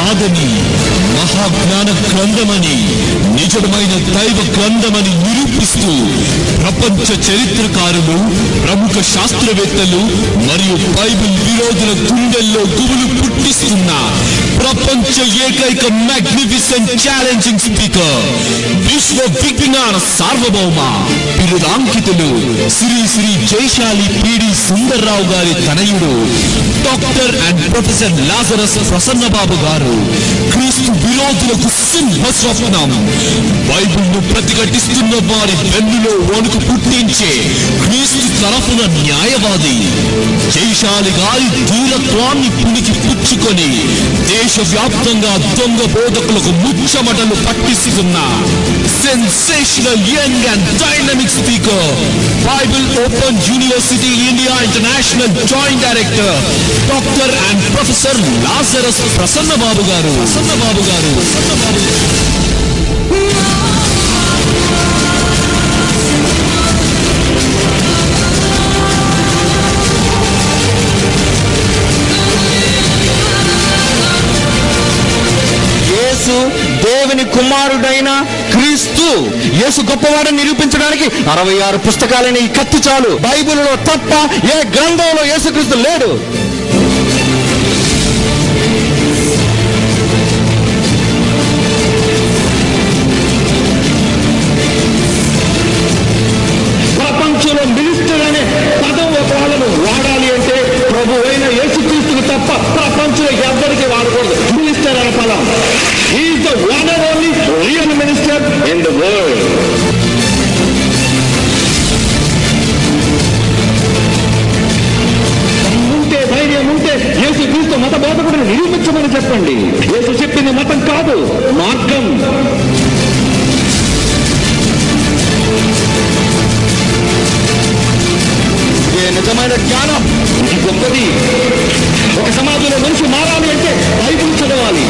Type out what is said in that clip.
కాదని, మహాజ్ఞాన గ్రంథమని, నిజమైన దైవ గ్రంథమని నిరూపిస్తూ ప్రపంచ చరిత్రకారులు, ప్రముఖ శాస్త్రవేత్తలు మరియు బైబిల్ విరోధుల గుండెల్లో గుబులు పుట్టిస్తున్న ప్రపంచ ఏకైక మ్యాగ్నిఫిసెంట్ ఛాలెంజింగ్ స్పీకర్, విశ్వ విజ్ఞాన సార్వభౌమ, బిరుదాంకితులు శ్రీ శ్రీ జయశాలి పిడి సుందర్రావు గారి తనయుడు doctor and professor Lazarus Prasannababu గారు, క్రీస్తు విరోధులకు సింహ స్వప్నం, బైబిల్ ను ప్రతిఘటిస్తున్న వారి వెన్నులో వణుకు పుట్టించే క్రీస్తు తరఫున న్యాయవాది, జయశాలి గారి ధీరత్వాన్ని పుణికి పుచ్చుకొని దేశవ్యాప్తంగా దొంగ బోధకులకు ముచ్చమటలు పట్టిస్తున్న sensational young and dynamic speaker, Bible Open University India International joint director doctor and professor Lazarus Prasannababu garu. దేవుని కుమారుడైన క్రీస్తు, యేసు గొప్పవాడని నిరూపించడానికి 66 పుస్తకాలైన ఈ కత్తి చాలు. బైబిల్లో తప్ప ఏ గ్రంథంలో యేసుక్రీస్తు లేడు. ప్రపంచంలో మినిస్టర్ అనే పదం ఒకళ్ళను వాడాలి అంటే ప్రభు అయిన యేసుక్రీస్తుకు తప్ప ప్రపంచంలో ఎవరికి వాడకూడదు మినిస్టర్ అనే పదం. He is the one and only real minister in the world. ధైర్యం ఉంటే యేసు క్రీస్తు మత బోధకుడిని నిరూపించమని చెప్పండి. యేసు చెప్పింది మతం కాదు, మార్గం. ఇదే నిజమైన జ్ఞానం, ఇది గొప్పది. ఒక సమాజంలో మనిషి మారాలి అంటే బైబిల్ చదవాలి.